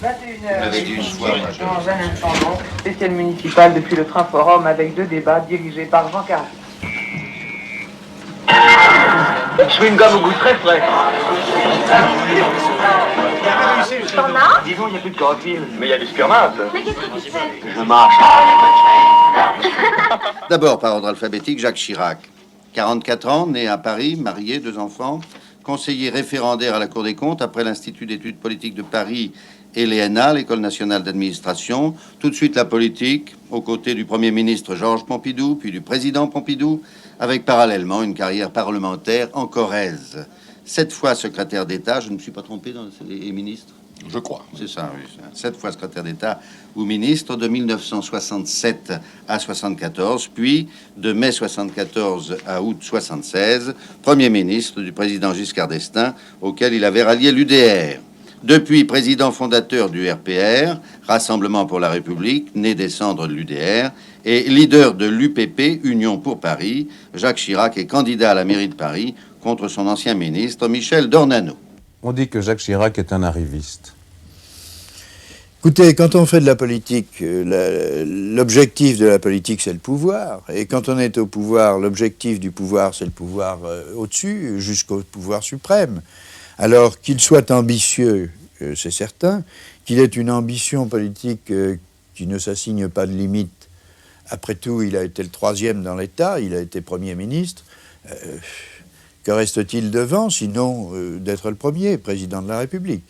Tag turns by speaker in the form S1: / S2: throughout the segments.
S1: 21h, dans un instant, spécial municipal depuis le train forum avec 2 débats dirigés par Jean Carré.
S2: Chewing-gum au goût très frais.
S3: T'en as?
S2: Disons, il n'y a plus de chlorophylle. Mais il y a du spermate.
S3: Mais qu'est-ce que tu fais?
S2: Je marche.
S4: D'abord, par ordre alphabétique, Jacques Chirac. 44 ans, né à Paris, marié, 2 enfants, conseiller référendaire à la Cour des comptes après l'Institut d'études politiques de Paris et l'ENA, l'École nationale d'administration. Tout de suite la politique, aux côtés du Premier ministre Georges Pompidou, puis du président Pompidou, avec parallèlement une carrière parlementaire en Corrèze. 7 fois secrétaire d'État, je ne me suis pas trompé dans les ministres.
S5: Je crois.
S4: C'est ça, oui. 7 fois secrétaire d'État ou ministre de 1967 à 74, puis de mai 74 à août 76, Premier ministre du président Giscard d'Estaing, auquel il avait rallié l'UDR. Depuis président fondateur du RPR, Rassemblement pour la République, né des cendres de l'UDR, et leader de l'UPP, Union pour Paris, Jacques Chirac est candidat à la mairie de Paris contre son ancien ministre Michel Dornano.
S5: On dit que Jacques Chirac est un arriviste.
S6: Écoutez, quand on fait de la politique, l'objectif de la politique, c'est le pouvoir. Et quand on est au pouvoir, l'objectif du pouvoir, c'est le pouvoir au-dessus, jusqu'au pouvoir suprême. Alors qu'il soit ambitieux, c'est certain, qu'il ait une ambition politique qui ne s'assigne pas de limite. Après tout, il a été le 3e dans l'État, il a été Premier ministre. Que reste-t-il devant, sinon d'être le premier président de la République?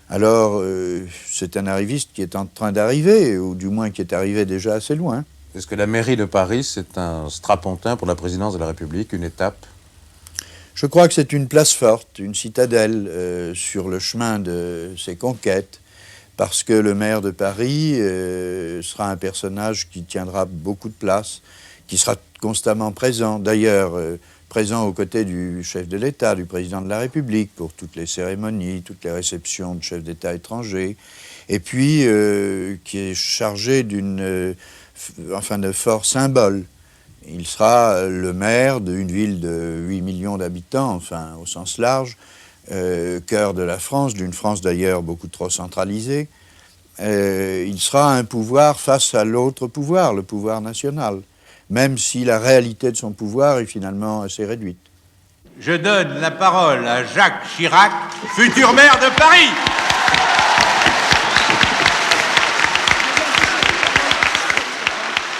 S6: Alors, c'est un arriviste qui est en train d'arriver, ou du moins qui est arrivé déjà assez loin.
S5: Est-ce que la mairie de Paris, c'est un strapontin pour la présidence de la République, une étape?
S6: Je crois que c'est une place forte, une citadelle sur le chemin de ses conquêtes, parce que le maire de Paris sera un personnage qui tiendra beaucoup de place, qui sera constamment présent. D'ailleurs, présent aux côtés du chef de l'État, du président de la République, pour toutes les cérémonies, toutes les réceptions de chefs d'État étrangers, et puis qui est chargé de forts symboles. Il sera le maire d'une ville de 8 millions d'habitants, enfin au sens large, cœur de la France, d'une France d'ailleurs beaucoup trop centralisée. Il sera un pouvoir face à l'autre pouvoir, le pouvoir national, même si la réalité de son pouvoir est finalement assez réduite.
S7: Je donne la parole à Jacques Chirac, futur maire de Paris.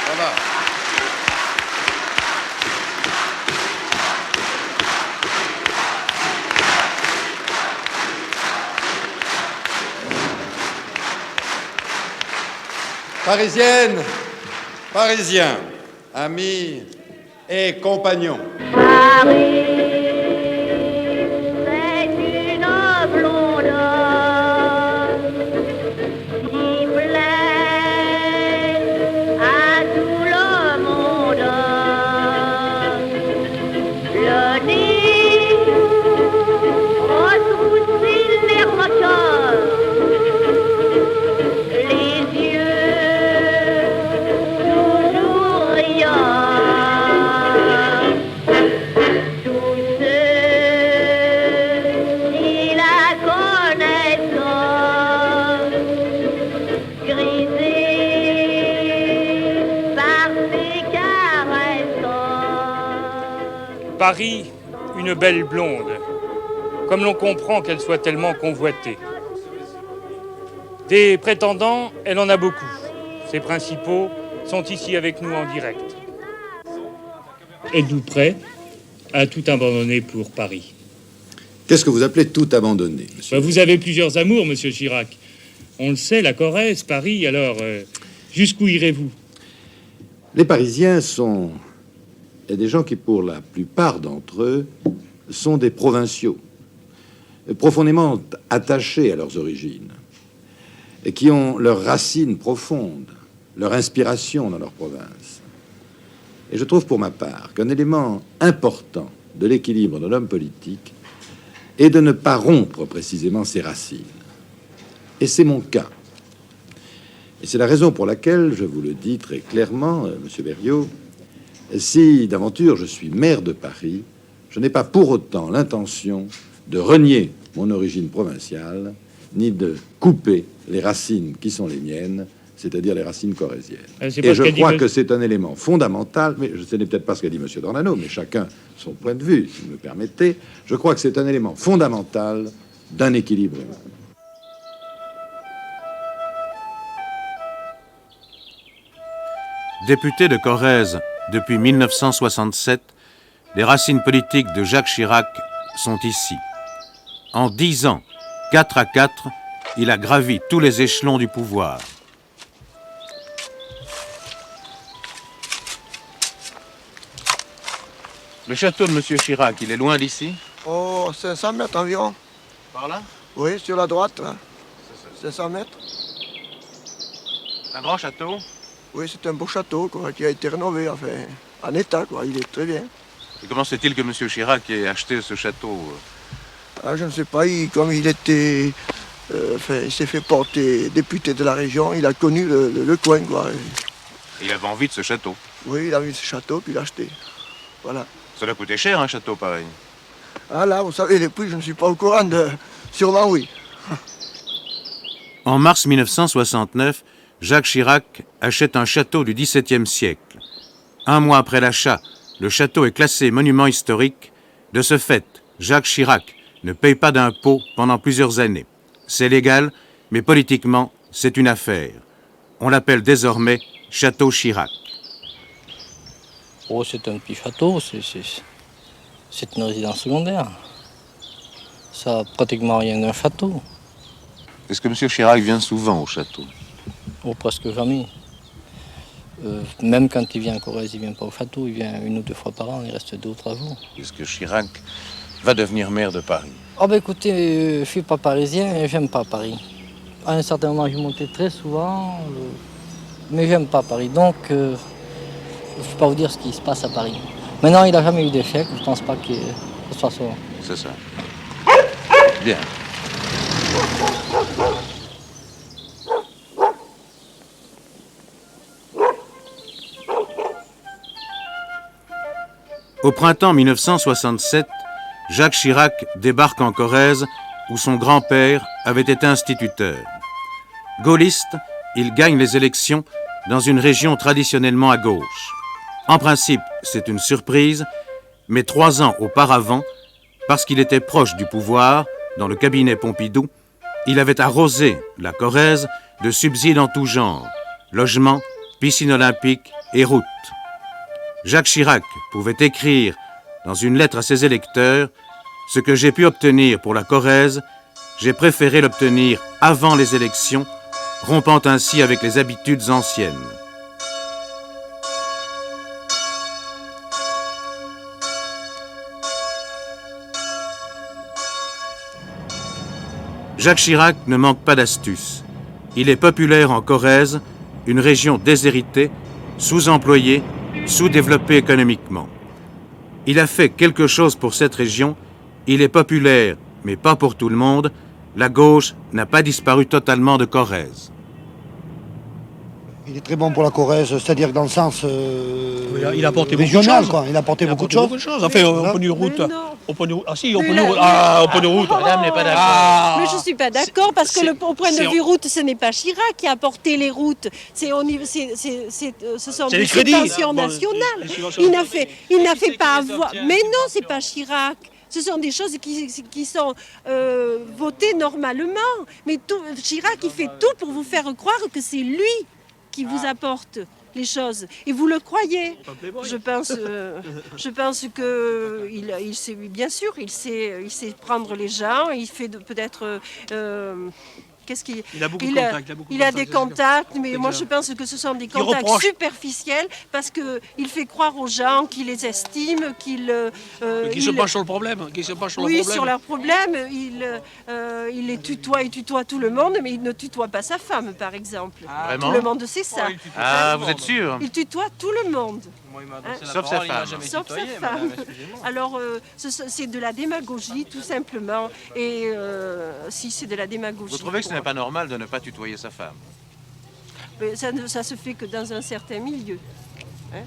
S4: Voilà.
S8: Parisiennes, Parisiens, amis et compagnons.
S3: Paris, c'est une blonde qui plaît à tout le monde. Le nez retrousse les rochers, les yeux toujours riants.
S9: Paris, une belle blonde, comme l'on comprend qu'elle soit tellement convoitée. Des prétendants, elle en a beaucoup. Ses principaux sont ici avec nous en direct. Êtes-vous prêt à tout abandonner pour Paris?
S8: Qu'est-ce que vous appelez tout abandonner, monsieur?
S9: Vous avez plusieurs amours, monsieur Chirac. On le sait, la Corrèze, Paris, alors jusqu'où irez-vous?
S8: Les Parisiens sont des gens qui, pour la plupart d'entre eux, sont des provinciaux, profondément attachés à leurs origines, et qui ont leurs racines profondes, leur inspiration dans leur province. Et je trouve pour ma part qu'un élément important de l'équilibre de l'homme politique est de ne pas rompre précisément ses racines. Et c'est mon cas. Et c'est la raison pour laquelle, je vous le dis très clairement, monsieur Berriot, si d'aventure je suis maire de Paris, je n'ai pas pour autant l'intention de renier mon origine provinciale, ni de couper les racines qui sont les miennes, c'est-à-dire les racines corréziennes.
S9: C'est
S8: Et
S9: pas ce
S8: je
S9: qu'a dit
S8: crois
S9: me-
S8: que c'est un élément fondamental, mais ce n'est peut-être pas ce qu'a dit M. Dornano, mais chacun son point de vue, si vous me permettez. Je crois que c'est un élément fondamental d'un équilibre humain.
S5: Député de Corrèze depuis 1967, les racines politiques de Jacques Chirac sont ici. En 10 ans, 4 à 4, il a gravi tous les échelons du pouvoir. Le château de M. Chirac, il est loin d'ici?
S10: Oh, 500 mètres environ.
S5: Par là?
S10: Oui, sur la droite, là. 500 mètres.
S5: Un grand château?
S10: Oui, c'est un beau château, quoi, qui a été rénové, enfin, en état, quoi. Il est très bien.
S5: Et comment se fait-il que M. Chirac ait acheté ce château?
S10: Ah, je ne sais pas, comme il était... enfin, il s'est fait porter député de la région, il a connu le coin, quoi.
S5: Il avait envie de ce château.
S10: Oui, il a vu ce château, puis il l'a acheté. Voilà.
S5: Ça doit coûter cher, un château pareil.
S10: Ah là, vous savez, les prix, je ne suis pas au courant de... Sûrement, oui.
S5: En mars 1969, Jacques Chirac achète un château du XVIIe siècle. Un mois après l'achat, le château est classé monument historique. De ce fait, Jacques Chirac ne paye pas d'impôts pendant plusieurs années. C'est légal, mais politiquement, c'est une affaire. On l'appelle désormais Château Chirac.
S11: Oh, c'est un petit château, c'est une résidence secondaire. Ça a pratiquement rien d'un château.
S5: Est-ce que M. Chirac vient souvent au château?
S11: Oh, presque jamais. Même quand il vient en Corrèze, il ne vient pas au château, il vient 1 ou 2 fois par an, il reste 2 ou 3 jours.
S5: Est-ce que Chirac va devenir maire de Paris?
S11: Oh ben écoutez, je ne suis pas parisien et j'aime pas Paris. À un certain moment, je montais très souvent, mais j'aime pas Paris. Donc, je ne peux pas vous dire ce qui se passe à Paris. Maintenant, il n'a jamais eu d'échec, je ne pense pas que ce soit ça.
S5: C'est ça. Bien. Au printemps 1967, Jacques Chirac débarque en Corrèze où son grand-père avait été instituteur. Gaulliste, il gagne les élections dans une région traditionnellement à gauche. En principe, c'est une surprise, mais 3 ans auparavant, parce qu'il était proche du pouvoir, dans le cabinet Pompidou, il avait arrosé la Corrèze de subsides en tout genre, logements, piscines olympiques et routes. Jacques Chirac pouvait écrire dans une lettre à ses électeurs « Ce que j'ai pu obtenir pour la Corrèze, j'ai préféré l'obtenir avant les élections, rompant ainsi avec les habitudes anciennes. » Jacques Chirac ne manque pas d'astuces. Il est populaire en Corrèze, une région déshéritée, sous-employée, sous-développée économiquement. Il a fait quelque chose pour cette région. Il est populaire, mais pas pour tout le monde. La gauche n'a pas disparu totalement de Corrèze.
S12: Il est très bon pour la Corrèze, c'est-à-dire dans le sens
S13: il a apporté
S12: régional,
S13: beaucoup de choses.
S12: quoi. Il a apporté beaucoup de choses.
S13: Enfin, au point de route. Au point de route. Ah si, au point de route.
S14: Ah,
S13: au point de route.
S14: Madame n'est pas d'accord. Mais je ne suis pas d'accord parce que au point de vue route, ce n'est pas Chirac qui a apporté les routes. Ce sont des subventions nationales. Il n'a fait pas avoir. Mais non, c'est pas Chirac. Ce sont des choses qui sont votées normalement. Mais Chirac, il fait tout pour vous faire croire que c'est lui qui vous apporte les choses. Et vous le croyez. Je pense que il sait, bien sûr, il sait prendre les gens. Il fait peut-être...
S13: Il a beaucoup de contacts.
S14: Il a des contacts, mais moi je pense que ce sont des contacts superficiels parce qu'il fait croire aux gens qu'il les estime, qu'il
S13: se penche sur le problème.
S14: Oui, sur leurs problèmes. Il les tutoie, il tutoie tout le monde, mais il ne tutoie pas sa femme, par exemple.
S5: Vraiment ?
S14: Tout le monde sait ça.
S5: Ah, vous êtes sûr ?
S14: Il tutoie tout le monde.
S5: Sauf sa femme.
S14: Sauf sa femme. Alors, c'est de la démagogie, tout simplement. Et si c'est de la démagogie...
S5: Vous trouvez que ce n'est pas normal de ne pas tutoyer sa femme ?
S14: Mais ça se fait que dans un certain milieu. Hein ?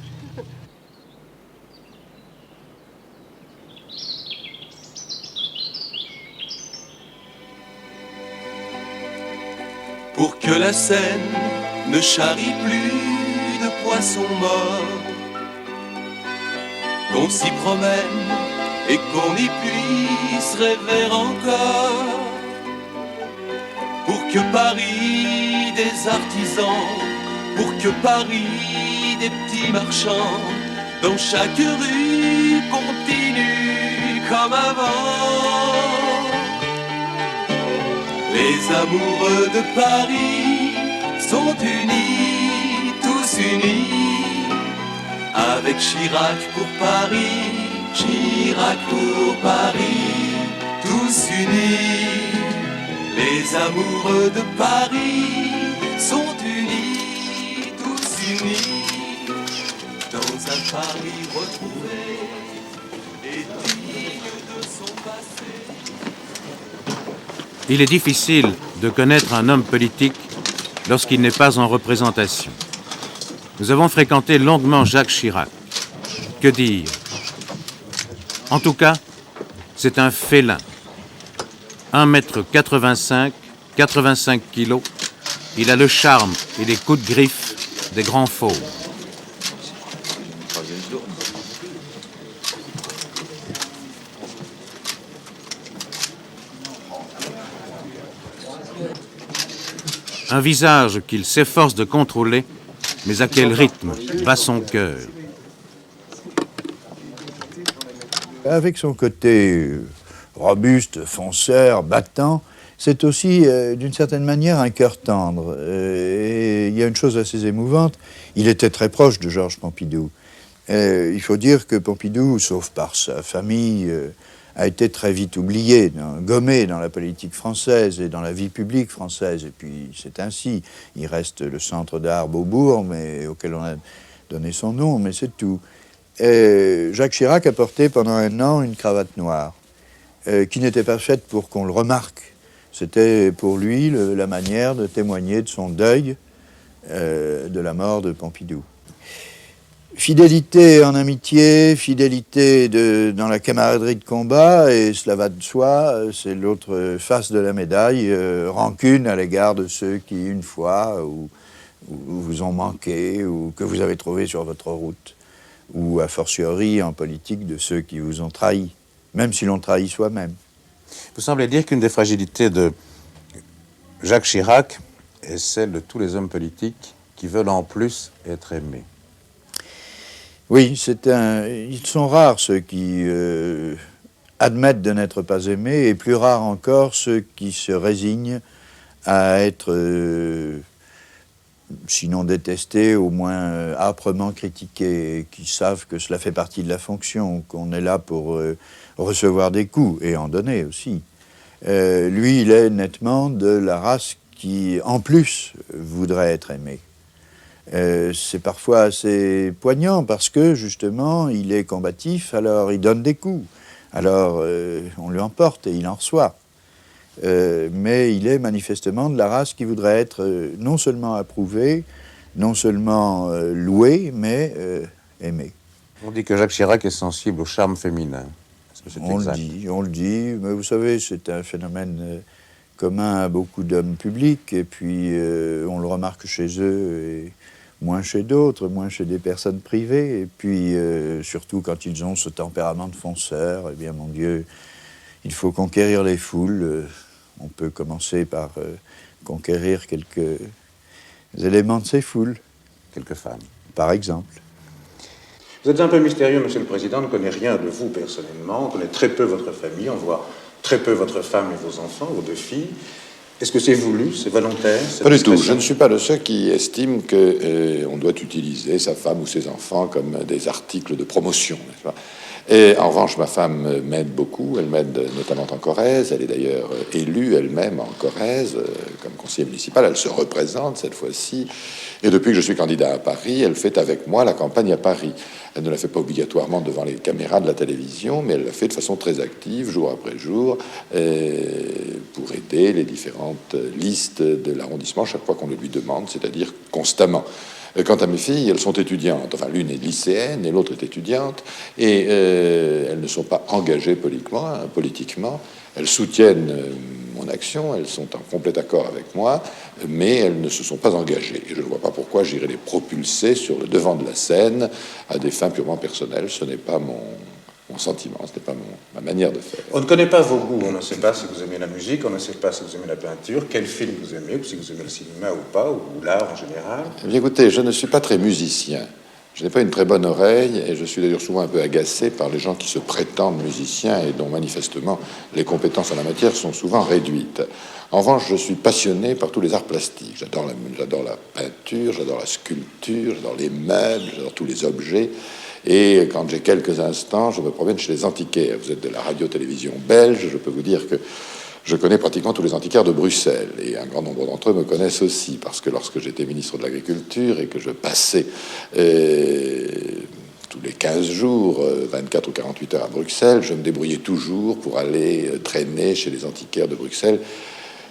S15: pour que la Seine ne charrie plus de poissons morts, qu'on s'y promène et qu'on y puisse rêver encore, pour que Paris des artisans, pour que Paris des petits marchands, dans chaque rue continue comme avant. Les amoureux de Paris sont unis, tous unis, avec Chirac pour Paris, Chirac pour Paris, tous unis. Les amoureux de Paris sont unis, tous unis, dans un Paris retrouvé et digne de son passé.
S5: Il est difficile de connaître un homme politique lorsqu'il n'est pas en représentation. Nous avons fréquenté longuement Jacques Chirac. Que dire? En tout cas, c'est un félin. 1,85 m, 85 kg. Il a le charme et les coups de griffe des grands fauves. Un visage qu'il s'efforce de contrôler, mais à quel rythme bat son cœur.
S6: Avec son côté robuste, fonceur, battant, c'est aussi, d'une certaine manière, un cœur tendre. Et il y a une chose assez émouvante, il était très proche de Georges Pompidou. Il faut dire que Pompidou, sauf par sa famille, a été très vite oublié, gommé dans la politique française et dans la vie publique française. Et puis c'est ainsi. Il reste le centre d'art Beaubourg, mais auquel on a donné son nom, mais c'est tout. Et Jacques Chirac a porté pendant un an une cravate noire, qui n'était pas faite pour qu'on le remarque. C'était pour lui la manière de témoigner de son deuil de la mort de Pompidou. Fidélité en amitié, fidélité dans la camaraderie de combat, et cela va de soi, c'est l'autre face de la médaille, rancune à l'égard de ceux qui, une fois, ou vous ont manqué, ou que vous avez trouvé sur votre route, ou a fortiori en politique de ceux qui vous ont trahi, même si l'on trahit soi-même.
S5: Vous semblez dire qu'une des fragilités de Jacques Chirac est celle de tous les hommes politiques qui veulent en plus être aimés.
S6: Oui, ils sont rares ceux qui admettent de n'être pas aimés, et plus rares encore ceux qui se résignent à être, sinon détestés, au moins âprement critiqués, et qui savent que cela fait partie de la fonction, qu'on est là pour recevoir des coups, et en donner aussi. Lui, il est nettement de la race qui, en plus, voudrait être aimé. C'est parfois assez poignant parce que, justement, il est combatif, alors il donne des coups. Alors, on lui en porte et il en reçoit. Mais il est manifestement de la race qui voudrait être non seulement approuvé, non seulement loué, mais aimé.
S5: On dit que Jacques Chirac est sensible au charme féminin. Est-ce que c'est exact?
S6: On le dit, mais vous savez, c'est un phénomène commun à beaucoup d'hommes publics, et puis on le remarque chez eux, et moins chez d'autres, moins chez des personnes privées, et puis surtout quand ils ont ce tempérament de fonceur, eh bien mon Dieu, il faut conquérir les foules. On peut commencer par conquérir quelques éléments de ces foules.
S5: Quelques femmes.
S6: Par exemple.
S16: Vous êtes un peu mystérieux, Monsieur le Président, on ne connaît rien de vous personnellement, on connaît très peu votre famille, on voit très peu votre femme et vos enfants, vos deux filles. Est-ce que c'est voulu, c'est volontaire?
S8: Pas du tout. Je ne suis pas de ceux qui estiment qu'on doit utiliser sa femme ou ses enfants comme des articles de promotion, n'est-ce pas? Et en revanche, ma femme m'aide beaucoup. Elle m'aide notamment en Corrèze. Elle est d'ailleurs élue elle-même en Corrèze comme conseiller municipal. Elle se représente cette fois-ci. Et depuis que je suis candidat à Paris, elle fait avec moi la campagne à Paris. Elle ne la fait pas obligatoirement devant les caméras de la télévision, mais elle la fait de façon très active, jour après jour, pour aider les différentes listes de l'arrondissement chaque fois qu'on le lui demande, c'est-à-dire constamment. Quant à mes filles, elles sont étudiantes. Enfin, l'une est lycéenne et l'autre est étudiante. Et elles ne sont pas engagées politiquement. Elles soutiennent mon action, elles sont en complet accord avec moi, mais elles ne se sont pas engagées. Et je ne vois pas pourquoi j'irais les propulser sur le devant de la scène à des fins purement personnelles. Ce n'est pas mon sentiment, ce n'est pas ma manière de faire.
S16: On ne connaît pas vos goûts, on ne sait pas si vous aimez la musique, on ne sait pas si vous aimez la peinture, quel film vous aimez, ou si vous aimez le cinéma ou pas, ou l'art en général.
S8: Eh bien, écoutez, je ne suis pas très musicien. Je n'ai pas une très bonne oreille et je suis d'ailleurs souvent un peu agacé par les gens qui se prétendent musiciens et dont manifestement les compétences en la matière sont souvent réduites. En revanche, je suis passionné par tous les arts plastiques. J'adore la peinture, j'adore la sculpture, j'adore les meubles, j'adore tous les objets. Et quand j'ai quelques instants, je me promène chez les antiquaires. Vous êtes de la radio-télévision belge, je peux vous dire que je connais pratiquement tous les antiquaires de Bruxelles, et un grand nombre d'entre eux me connaissent aussi, parce que lorsque j'étais ministre de l'Agriculture et que je passais tous les 15 jours, 24 ou 48 heures à Bruxelles, je me débrouillais toujours pour aller traîner chez les antiquaires de Bruxelles.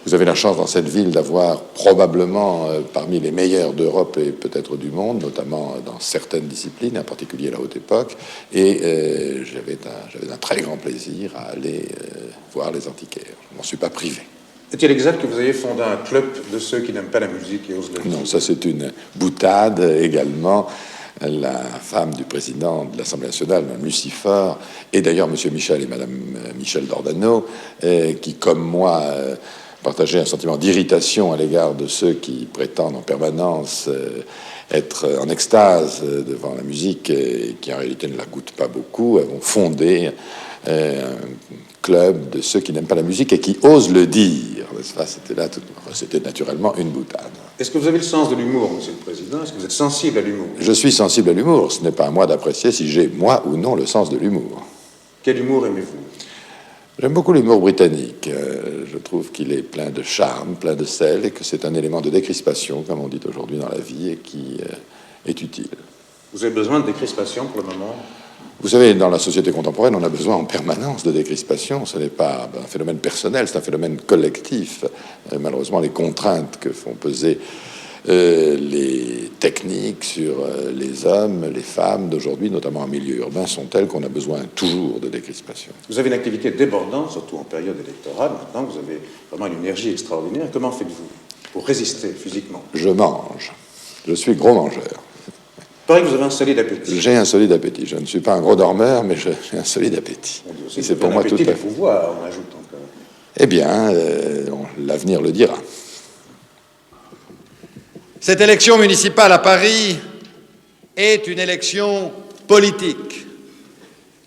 S8: Vous avez la chance dans cette ville d'avoir probablement parmi les meilleurs d'Europe et peut-être du monde, notamment dans certaines disciplines, en particulier la haute époque, et j'avais un très grand plaisir à aller voir les antiquaires. Je m'en suis pas privé.
S16: Est-il exact que vous ayez fondé un club de ceux qui n'aiment pas la musique et osent le dire?
S8: Non, ça c'est une boutade également. La femme du président de l'Assemblée nationale, Mme Lucifer, et d'ailleurs M. Michel et Mme Michel Dordano, qui, comme moi, partageaient un sentiment d'irritation à l'égard de ceux qui prétendent en permanence être en extase devant la musique et qui en réalité ne la goûtent pas beaucoup, avons fondé un club de ceux qui n'aiment pas la musique et qui osent le dire. C'était naturellement une boutade.
S16: Est-ce que vous avez le sens de l'humour, Monsieur le Président? Est-ce que vous êtes sensible à l'humour?
S8: Je suis sensible à l'humour. Ce n'est pas à moi d'apprécier si j'ai, moi ou non, le sens de l'humour.
S16: Quel humour aimez-vous?
S8: J'aime beaucoup l'humour britannique. Je trouve qu'il est plein de charme, plein de sel, et que c'est un élément de décrispation, comme on dit aujourd'hui dans la vie, et qui est utile.
S16: Vous avez besoin de décrispation pour le moment?
S8: Vous savez, dans la société contemporaine, on a besoin en permanence de décrispation. Ce n'est pas un phénomène personnel, c'est un phénomène collectif. Malheureusement, les contraintes que font peser les techniques sur les hommes, les femmes d'aujourd'hui, notamment en milieu urbain, sont telles qu'on a besoin toujours de décrispation.
S16: Vous avez une activité débordante, surtout en période électorale. Maintenant, vous avez vraiment une énergie extraordinaire. Comment faites-vous pour résister physiquement?
S8: Je mange. Je suis gros mangeur.
S16: Il paraît que vous avez un solide appétit.
S8: J'ai un solide appétit. Je ne suis pas un gros dormeur, mais j'ai un solide appétit.
S16: Et c'est pour moi tout à fait. Pouvoir, on ajoute encore.
S8: Eh bien, l'avenir le dira.
S17: Cette élection municipale à Paris est une élection politique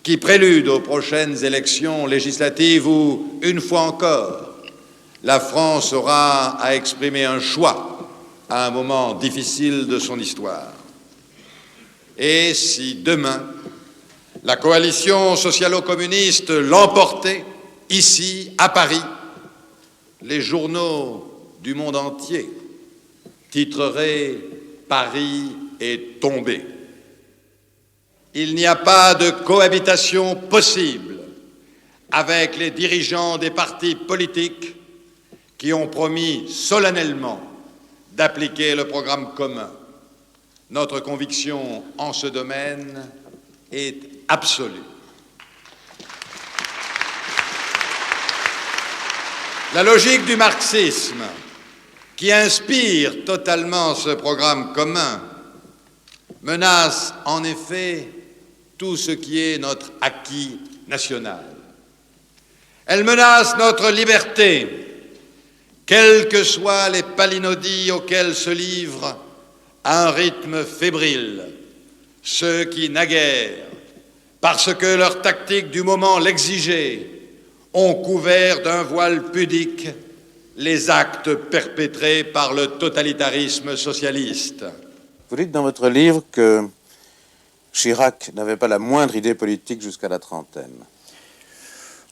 S17: qui prélude aux prochaines élections législatives où, une fois encore, la France aura à exprimer un choix à un moment difficile de son histoire. Et si demain, la coalition socialo-communiste l'emportait, ici, à Paris, les journaux du monde entier titreraient « Paris est tombé ». Il n'y a pas de cohabitation possible avec les dirigeants des partis politiques qui ont promis solennellement d'appliquer le programme commun. Notre conviction en ce domaine est absolue. La logique du marxisme, qui inspire totalement ce programme commun, menace en effet tout ce qui est notre acquis national. Elle menace notre liberté, quelles que soient les palinodies auxquelles se livrent à un rythme fébrile ceux qui, naguère, parce que leur tactique du moment l'exigeait, ont couvert d'un voile pudique les actes perpétrés par le totalitarisme socialiste.
S5: Vous dites dans votre livre que Chirac n'avait pas la moindre idée politique jusqu'à la trentaine.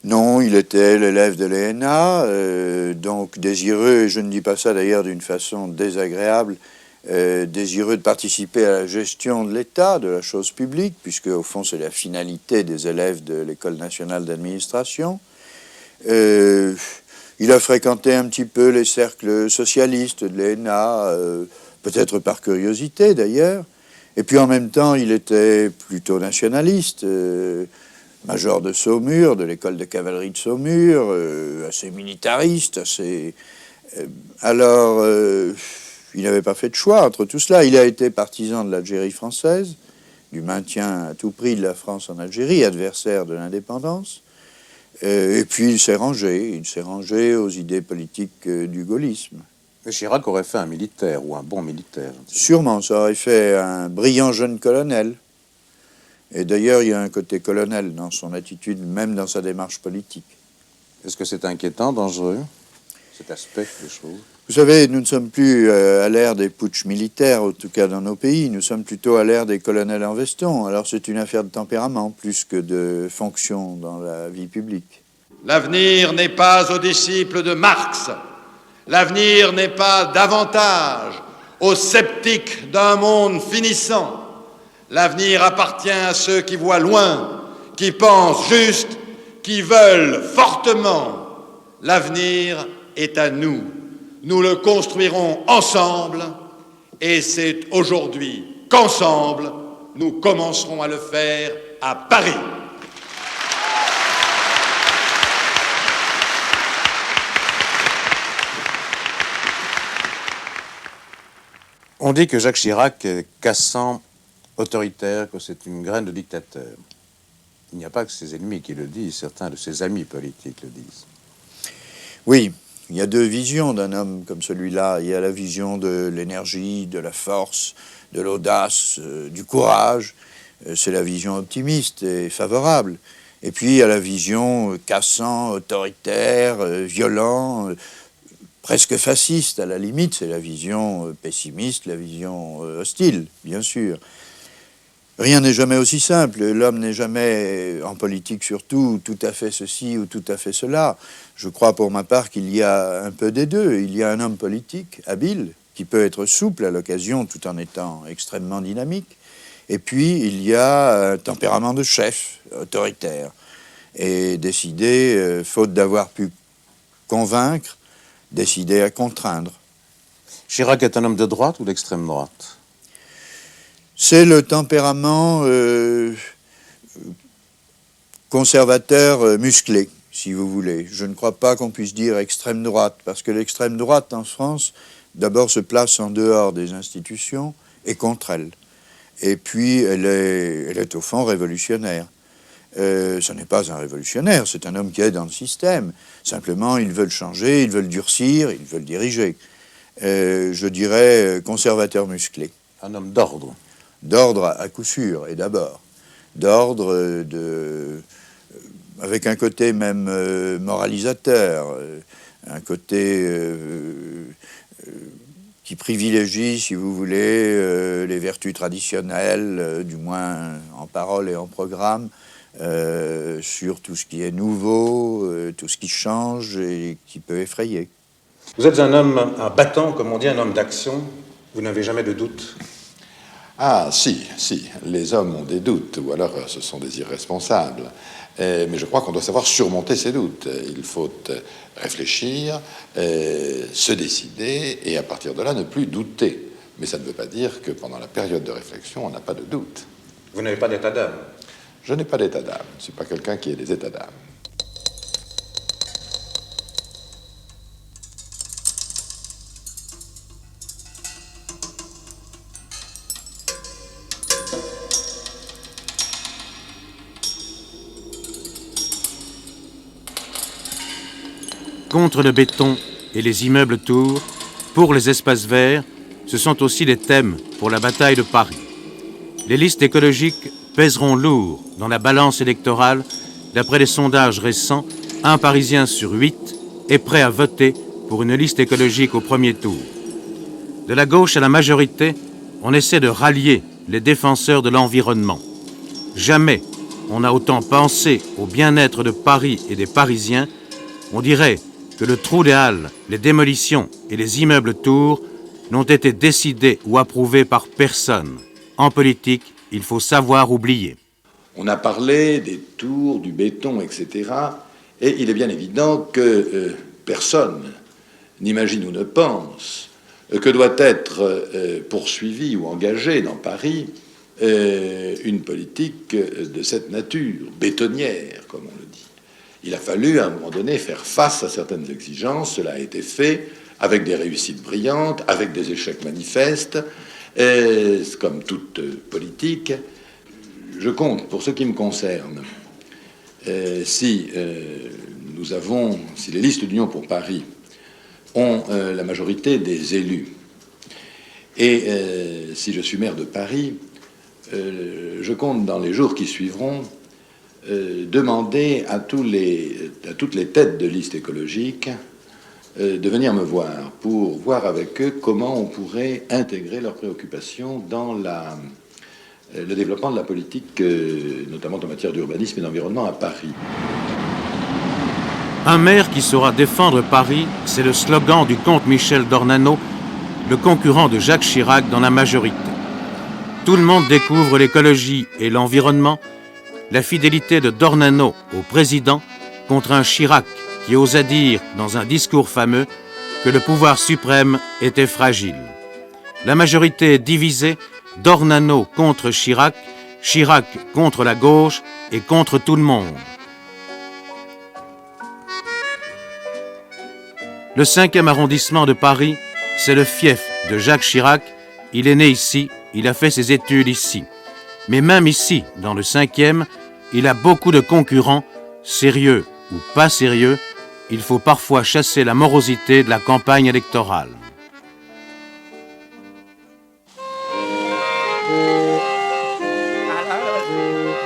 S6: Non, il était l'élève de l'ENA, donc désireux, et je ne dis pas ça d'ailleurs d'une façon désagréable, désireux de participer à la gestion de l'État, de la chose publique, puisque au fond c'est la finalité des élèves de l'École nationale d'administration. Il a fréquenté un petit peu les cercles socialistes de l'ENA, peut-être par curiosité d'ailleurs, et puis en même temps il était plutôt nationaliste. major de Saumur, de l'école de cavalerie de Saumur, assez militariste, assez... il n'avait pas fait de choix entre tout cela. Il a été partisan de l'Algérie française, du maintien à tout prix de la France en Algérie, adversaire de l'indépendance. Et puis il s'est rangé aux idées politiques du gaullisme.
S16: Mais Chirac aurait fait un militaire ou un bon militaire.
S6: Sûrement, ça aurait fait un brillant jeune colonel. Et d'ailleurs, il y a un côté colonel dans son attitude, même dans sa démarche politique.
S16: Est-ce que c'est inquiétant, dangereux, cet aspect des choses?
S6: Vous savez, nous ne sommes plus à l'ère des putschs militaires, en tout cas dans nos pays. Nous sommes plutôt à l'ère des colonels en veston. Alors c'est une affaire de tempérament plus que de fonction dans la vie publique.
S17: L'avenir n'est pas aux disciples de Marx. L'avenir n'est pas davantage aux sceptiques d'un monde finissant. L'avenir appartient à ceux qui voient loin, qui pensent juste, qui veulent fortement. L'avenir est à nous. Nous le construirons ensemble et c'est aujourd'hui qu'ensemble, nous commencerons à le faire à Paris.
S16: On dit que Jacques Chirac est cassant, autoritaire, que c'est une graine de dictateur. Il n'y a pas que ses ennemis qui le disent, certains de ses amis politiques le disent.
S6: Oui, il y a deux visions d'un homme comme celui-là. Il y a la vision de l'énergie, de la force, de l'audace, du courage. C'est la vision optimiste et favorable. Et puis il y a la vision cassant, autoritaire, violent, presque fasciste à la limite. C'est la vision pessimiste, la vision hostile, bien sûr. Rien n'est jamais aussi simple. L'homme n'est jamais, en politique surtout, tout à fait ceci ou tout à fait cela. Je crois pour ma part qu'il y a un peu des deux. Il y a un homme politique habile, qui peut être souple à l'occasion tout en étant extrêmement dynamique. Et puis il y a un tempérament de chef, autoritaire. Et décider, faute d'avoir pu convaincre, décider à contraindre.
S16: Chirac est un homme de droite ou d'extrême droite?
S6: C'est le tempérament conservateur musclé, si vous voulez. Je ne crois pas qu'on puisse dire extrême droite, parce que l'extrême droite en France, d'abord se place en dehors des institutions et contre elles. Et puis elle est au fond révolutionnaire. Ce n'est pas un révolutionnaire, c'est un homme qui est dans le système. Simplement, ils veulent changer, ils veulent durcir, ils veulent diriger. Je dirais conservateur musclé.
S16: Un homme d'ordre.
S6: D'ordre à coup sûr, et d'abord. D'ordre avec un côté même moralisateur, un côté qui privilégie, si vous voulez, les vertus traditionnelles, du moins en parole et en programme, sur tout ce qui est nouveau, tout ce qui change et qui peut effrayer.
S16: Vous êtes un homme, un battant, comme on dit, un homme d'action. Vous n'avez jamais de doute?
S8: Ah, si, les hommes ont des doutes, ou alors ce sont des irresponsables. Mais je crois qu'on doit savoir surmonter ces doutes. Il faut réfléchir, se décider, et à partir de là, ne plus douter. Mais ça ne veut pas dire que pendant la période de réflexion, on n'a pas de doute.
S16: Vous n'avez pas d'état d'âme?
S8: Je n'ai pas d'état d'âme. Je ne suis pas quelqu'un qui ait des états d'âme.
S5: Contre le béton et les immeubles tours, pour les espaces verts, ce sont aussi des thèmes pour la bataille de Paris. Les listes écologiques pèseront lourd dans la balance électorale. D'après les sondages récents, 1 Parisien sur 8 est prêt à voter pour une liste écologique au premier tour. De la gauche à la majorité, on essaie de rallier les défenseurs de l'environnement. Jamais on n'a autant pensé au bien-être de Paris et des Parisiens. On dirait que le trou des Halles, les démolitions et les immeubles tours n'ont été décidés ou approuvés par personne. En politique, il faut savoir oublier.
S8: On a parlé des tours, du béton, etc. Et il est bien évident que personne n'imagine ou ne pense que doit être poursuivi ou engagé dans Paris une politique de cette nature, bétonnière, comme on le dit. Il a fallu, à un moment donné, faire face à certaines exigences. Cela a été fait avec des réussites brillantes, avec des échecs manifestes, comme toute politique. Je compte, pour ce qui me concerne, si les listes d'Union pour Paris ont la majorité des élus, et si je suis maire de Paris, je compte dans les jours qui suivront demander à toutes les têtes de liste écologiques de venir me voir pour voir avec eux comment on pourrait intégrer leurs préoccupations dans le développement de la politique, notamment en matière d'urbanisme et d'environnement à Paris.
S5: Un maire qui saura défendre Paris, c'est le slogan du comte Michel d'Ornano, le concurrent de Jacques Chirac dans la majorité. Tout le monde découvre l'écologie et l'environnement, la fidélité de d'Ornano au président contre un Chirac qui osa dire dans un discours fameux que le pouvoir suprême était fragile. La majorité est divisée, d'Ornano contre Chirac, Chirac contre la gauche et contre tout le monde. Le 5e arrondissement de Paris, c'est le fief de Jacques Chirac. Il est né ici, il a fait ses études ici. Mais même ici, dans le 5e, il a beaucoup de concurrents, sérieux ou pas sérieux. Il faut parfois chasser la morosité de la campagne électorale.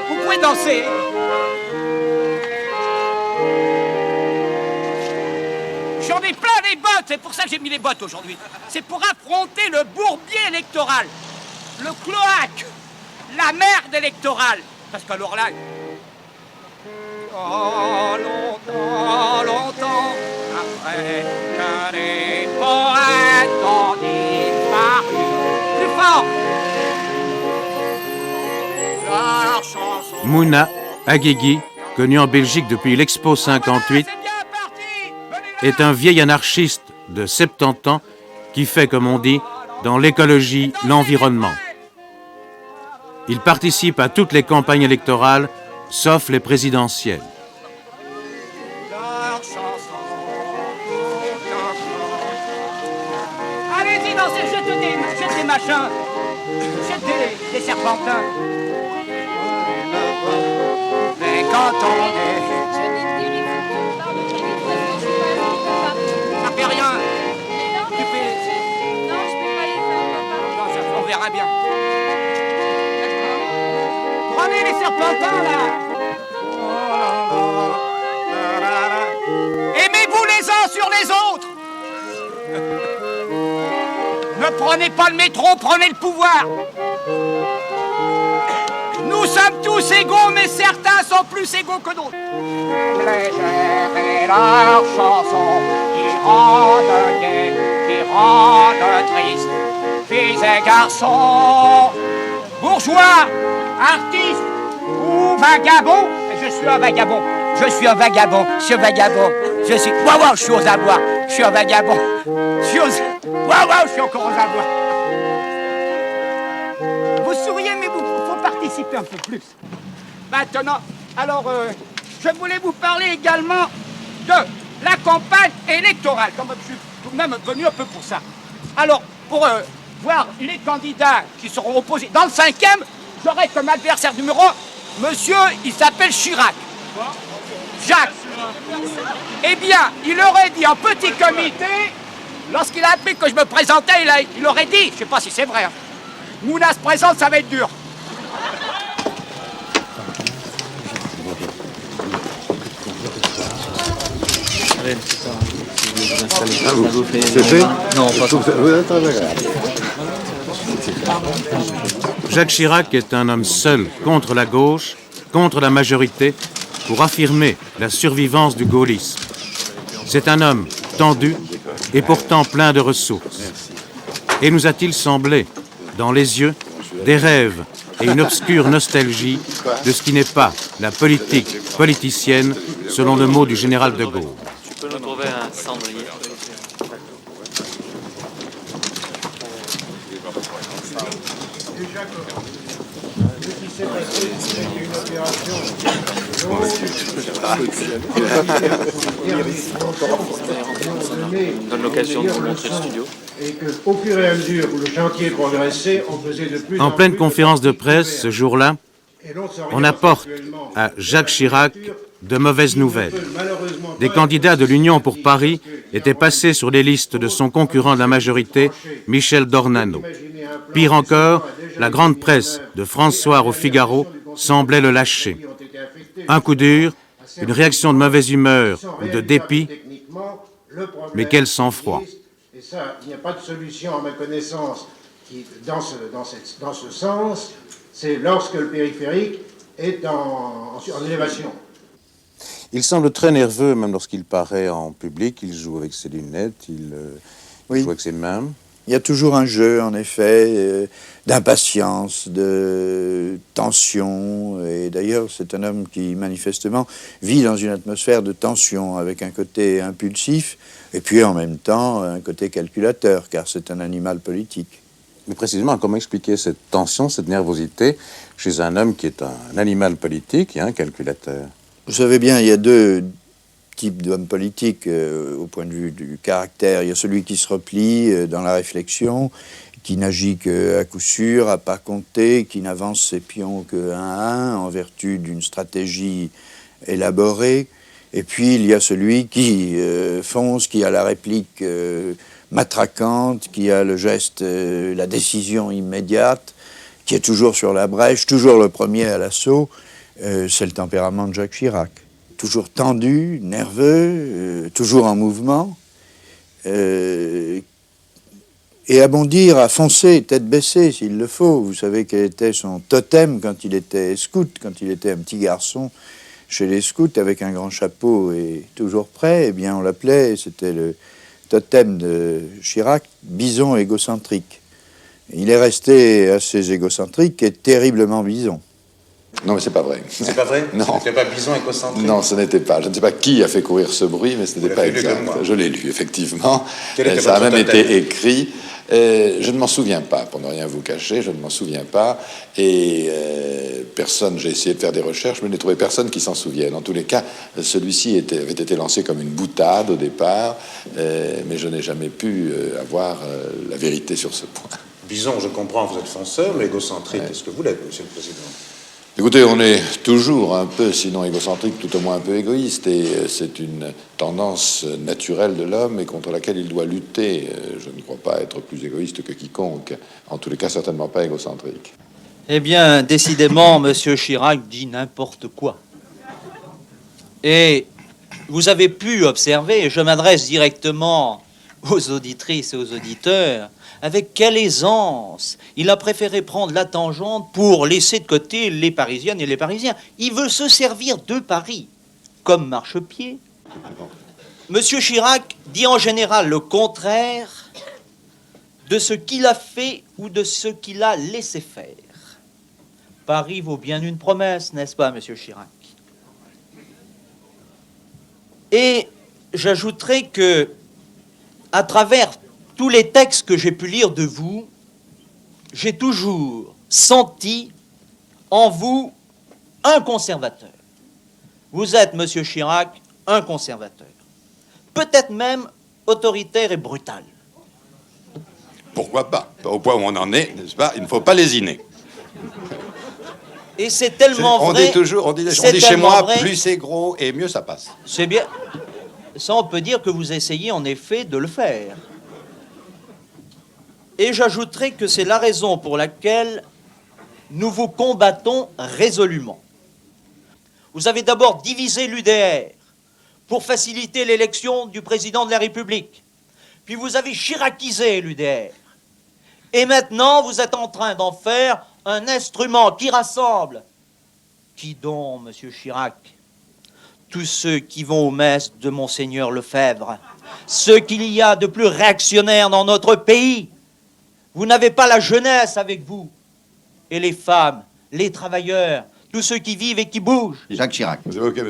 S18: Vous pouvez danser. J'en ai plein les bottes, c'est pour ça que j'ai mis les bottes aujourd'hui. C'est pour affronter le bourbier électoral, le cloaque, la merde électorale. Parce qu'alors là... Oh, longtemps, longtemps, après que les poètes ont disparu. Plus fort. Leur chanson...
S5: Mouna Aguigui, connu en Belgique depuis l'Expo 58, est un vieil anarchiste de 70 ans qui fait, comme on dit, dans l'écologie, l'environnement. Il participe à toutes les campagnes électorales, sauf les présidentielles.
S18: Allez-y, dansez, jetez des machins, jetez des serpentins. Mais quand on est... Ça fait rien. Tu fais... Non, je peux pas les faire. Non, ça, on verra bien. Prenez les serpentins, là. Aimez-vous les uns sur les autres. Ne prenez pas le métro, prenez le pouvoir. Nous sommes tous égaux, mais certains sont plus égaux que d'autres. Légère est leur chanson qui rendent gai, qui rendent triste. Filles et garçons, bourgeois, artistes ou vagabonds. Je suis un vagabond. Je suis un vagabond. Je suis un vagabond. Je suis... Waouh, je suis aux abois. Je suis un vagabond. Je suis aux... Waouh, je suis encore aux abois. Vous souriez, mais il faut participer un peu plus. Maintenant, alors, je voulais vous parler également de la campagne électorale. Comme je suis tout de même venu un peu pour ça. Alors, pour voir les candidats qui seront opposés dans le 5e, j'aurai comme adversaire numéro 1, monsieur, il s'appelle Chirac. Jacques. Eh bien, il aurait dit en petit comité, lorsqu'il a appris que je me présentais, il aurait dit, je ne sais pas si c'est vrai, hein, Mouna se présente, ça va être dur.
S8: C'est fait?
S5: Non, Jacques Chirac est un homme seul contre la gauche, contre la majorité, pour affirmer la survivance du gaullisme. C'est un homme tendu et pourtant plein de ressources. Et nous a-t-il semblé, dans les yeux, des rêves et une obscure nostalgie de ce qui n'est pas la politique politicienne, selon le mot du général de Gaulle.
S19: Tu peux nous trouver un cendrier.
S16: s'est passé, c'est une opération.
S19: Donne l'occasion de vous montrer le studio.
S16: Et qu'au fur et à mesure où le chantier progressait, on faisait de plus
S5: En pleine conférence de presse, ce jour-là, on apporte à Jacques Chirac de mauvaises nouvelles. Des candidats de l'Union pour Paris étaient passés sur les listes de son concurrent de la majorité, Michel Dornano. Pire encore, la grande presse de François au Figaro semblait le lâcher. Un coup dur, une réaction de mauvaise humeur ou de dépit, mais quel sang-froid.
S16: Et ça, il n'y a pas de solution à ma connaissance qui, dans ce sens, c'est lorsque le périphérique est en élévation.
S8: Il semble très nerveux, même lorsqu'il paraît en public. Il joue avec ses lunettes, il joue avec ses mains.
S6: Il y a toujours un jeu, en effet, d'impatience, de tension. Et d'ailleurs, c'est un homme qui, manifestement, vit dans une atmosphère de tension, avec un côté impulsif, et puis en même temps, un côté calculateur, car c'est un animal politique.
S8: Mais précisément, comment expliquer cette tension, cette nervosité chez un homme qui est un animal politique et un calculateur?
S6: Vous savez bien, il y a deux types d'hommes politiques au point de vue du caractère. Il y a celui qui se replie dans la réflexion, qui n'agit qu'à coup sûr, à pas compter, qui n'avance ses pions qu'un à un, en vertu d'une stratégie élaborée. Et puis il y a celui qui fonce, qui a la réplique matraquante, qui a le geste, la décision immédiate, qui est toujours sur la brèche, toujours le premier à l'assaut. C'est le tempérament de Jacques Chirac. Toujours tendu, nerveux, toujours en mouvement, et à bondir, à foncer, tête baissée, s'il le faut. Vous savez quel était son totem quand il était scout, quand il était un petit garçon chez les scouts, avec un grand chapeau et toujours prêt. Eh bien, on l'appelait, c'était le totem de Chirac, bison égocentrique. Il est resté assez égocentrique et terriblement bison.
S8: Non, mais c'est pas vrai.
S16: C'est pas vrai?
S8: Non.
S16: Ce n'était pas bison égocentrique?
S8: Non, ce n'était pas. Je ne sais pas qui a fait courir ce bruit, mais ce n'était pas exact. Je l'ai lu, effectivement. Ça a même été écrit. Je ne m'en souviens pas, pour ne rien vous cacher, je ne m'en souviens pas. Et personne, j'ai essayé de faire des recherches, mais je n'ai trouvé personne qui s'en souvienne. En tous les cas, celui-ci avait été lancé comme une boutade au départ, mais je n'ai jamais pu avoir la vérité sur ce point.
S16: Bison, je comprends, vous êtes fonceur, mais égocentrique, est-ce que vous l'êtes, monsieur le Président?
S8: Écoutez, on est toujours un peu, sinon égocentrique, tout au moins un peu égoïste, et c'est une tendance naturelle de l'homme et contre laquelle il doit lutter. Je ne crois pas être plus égoïste que quiconque, en tous les cas certainement pas égocentrique.
S20: Eh bien, décidément, Monsieur Chirac dit n'importe quoi. Et vous avez pu observer, et je m'adresse directement aux auditrices et aux auditeurs, avec quelle aisance il a préféré prendre la tangente pour laisser de côté les Parisiennes et les Parisiens. Il veut se servir de Paris comme marchepied. Monsieur Chirac dit en général le contraire de ce qu'il a fait ou de ce qu'il a laissé faire. Paris vaut bien une promesse, n'est-ce pas, Monsieur Chirac? Et j'ajouterai que, à travers tous les textes que j'ai pu lire de vous, j'ai toujours senti en vous un conservateur. Vous êtes, Monsieur Chirac, un conservateur. Peut-être même autoritaire et brutal.
S17: Pourquoi pas? Au point où on en est, n'est-ce pas? Il ne faut pas lésiner.
S20: Et c'est tellement vrai...
S17: On dit chez moi, vrai, plus c'est gros et mieux ça passe.
S20: C'est bien. Ça, on peut dire que vous essayez en effet de le faire. Et j'ajouterai que c'est la raison pour laquelle nous vous combattons résolument. Vous avez d'abord divisé l'UDR pour faciliter l'élection du président de la République. Puis vous avez chiracisé l'UDR. Et maintenant, vous êtes en train d'en faire un instrument qui rassemble. Qui donc, Monsieur Chirac? Tous ceux qui vont aux messes de Monseigneur Lefebvre. Ceux qu'il y a de plus réactionnaires dans notre pays. Vous n'avez pas la jeunesse avec vous. Et les femmes, les travailleurs, tous ceux qui vivent et qui bougent.
S17: Jacques Chirac. Vous évoquez,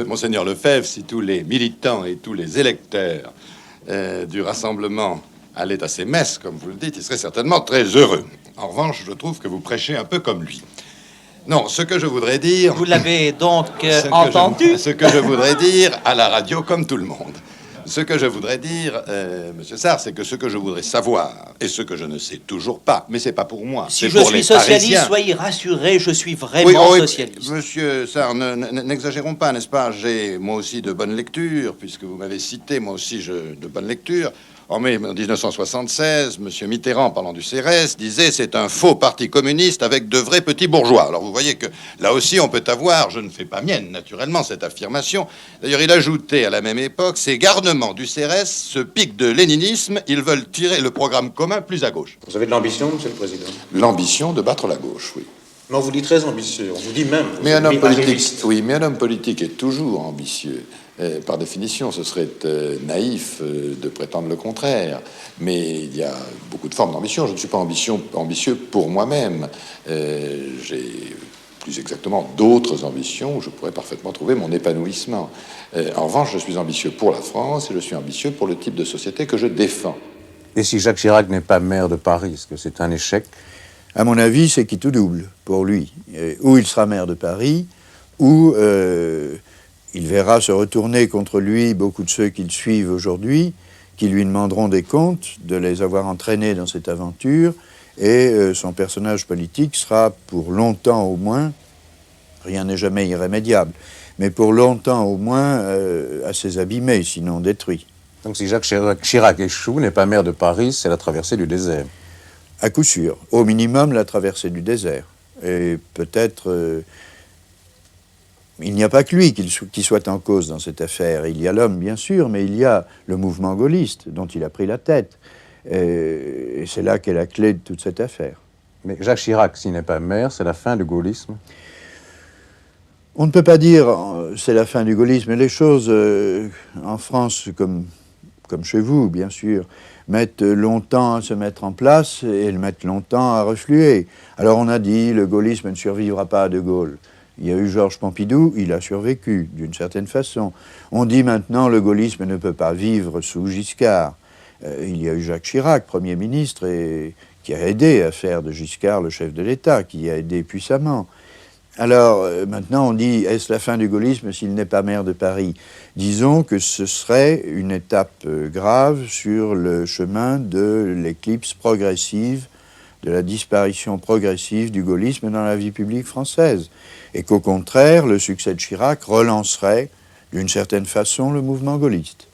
S17: Monseigneur Lefebvre, si tous les militants et tous les électeurs du rassemblement allaient à ces messes, comme vous le dites, il serait certainement très heureux. En revanche, je trouve que vous prêchez un peu comme lui. Non, ce que je voudrais dire...
S20: Vous l'avez donc entendu?
S17: Ce que je voudrais dire à la radio, comme tout le monde. Ce que je voudrais dire, Monsieur Sarr, c'est que ce que je voudrais savoir, et ce que je ne sais toujours pas, mais c'est pas pour moi,
S20: Si
S17: c'est
S20: je
S17: pour
S20: suis
S17: les
S20: socialiste,
S17: Parisiens.
S20: soyez rassurés, je suis vraiment
S17: Oui,
S20: socialiste.
S17: Monsieur Sarr, n'exagérons pas, n'est-ce pas? J'ai moi aussi de bonnes lectures, puisque vous m'avez cité, moi aussi, de bonnes lectures. En mai 1976, Monsieur Mitterrand, parlant du CRS, disait « c'est un faux parti communiste avec de vrais petits bourgeois ». Alors vous voyez que là aussi on peut avoir, je ne fais pas mienne naturellement cette affirmation, d'ailleurs il ajoutait à la même époque « ces garnements du CRS se piquent de léninisme, ils veulent tirer le programme commun plus à gauche ».
S16: Vous avez de l'ambition, Monsieur le Président?
S17: L'ambition de battre la gauche, oui.
S16: Mais on vous dit très ambitieux, on vous dit même...
S17: Mais un homme politique, oui, mais un homme politique est toujours ambitieux. Par définition, ce serait naïf de prétendre le contraire. Mais il y a beaucoup de formes d'ambition. Je ne suis pas ambitieux pour moi-même. J'ai plus exactement d'autres ambitions où je pourrais parfaitement trouver mon épanouissement. En revanche, je suis ambitieux pour la France et je suis ambitieux pour le type de société que je défends.
S5: Et si Jacques Chirac n'est pas maire de Paris, est-ce que c'est un échec?
S6: À mon avis, c'est qui tout double pour lui. Ou il sera maire de Paris, ou il verra se retourner contre lui beaucoup de ceux qui le suivent aujourd'hui, qui lui demanderont des comptes de les avoir entraînés dans cette aventure, et son personnage politique sera pour longtemps au moins, rien n'est jamais irrémédiable, mais pour longtemps au moins assez abîmé, sinon détruit.
S5: Donc si Jacques Chirac échoue, n'est pas maire de Paris, c'est la traversée du désert.
S6: À coup sûr, au minimum la traversée du désert. Et peut-être... il n'y a pas que lui qui soit en cause dans cette affaire. Il y a l'homme, bien sûr, mais il y a le mouvement gaulliste dont il a pris la tête. Et c'est là qu'est la clé de toute cette affaire.
S5: Mais Jacques Chirac, s'il n'est pas maire, c'est la fin du gaullisme?
S6: On ne peut pas dire c'est la fin du gaullisme. Les choses, en France, comme chez vous, bien sûr, mettent longtemps à se mettre en place et elles mettent longtemps à refluer. Alors on a dit le gaullisme ne survivra pas à De Gaulle. Il y a eu Georges Pompidou, il a survécu d'une certaine façon. On dit maintenant le gaullisme ne peut pas vivre sous Giscard. Il y a eu Jacques Chirac, Premier ministre, et qui a aidé à faire de Giscard le chef de l'État, qui a aidé puissamment. Alors maintenant on dit est-ce la fin du gaullisme s'il n'est pas maire de Paris? Disons que ce serait une étape grave sur le chemin de l'éclipse progressive, de la disparition progressive du gaullisme dans la vie publique française. Et qu'au contraire, le succès de Chirac relancerait, d'une certaine façon, le mouvement gaulliste.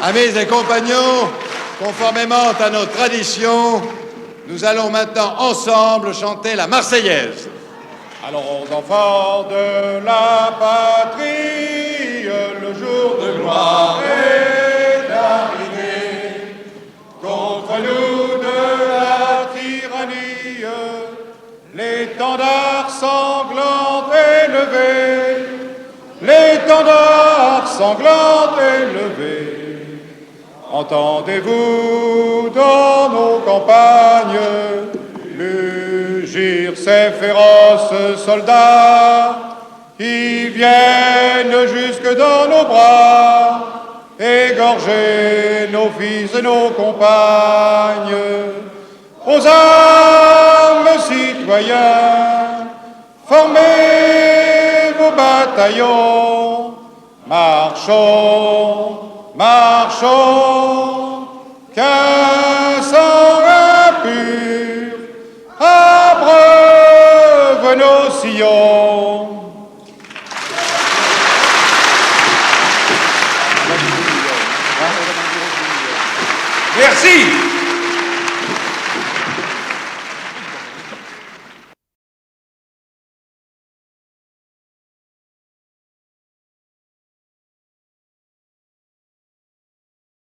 S17: Amis et compagnons, conformément à nos traditions, nous allons maintenant ensemble chanter la Marseillaise.
S21: Alors aux enfants de la patrie, le jour de gloire est arrivé. Contre nous de la tyrannie, l'étendard sanglant élevé, l'étendard sanglant élevé. Entendez-vous dans nos campagnes mugir ces féroces soldats qui viennent jusque dans nos bras, égorger nos fils et nos compagnes. Aux armes, citoyens, formez vos bataillons, marchons, marchons, qu'un sang impur abreuve nos sillons.
S7: Merci.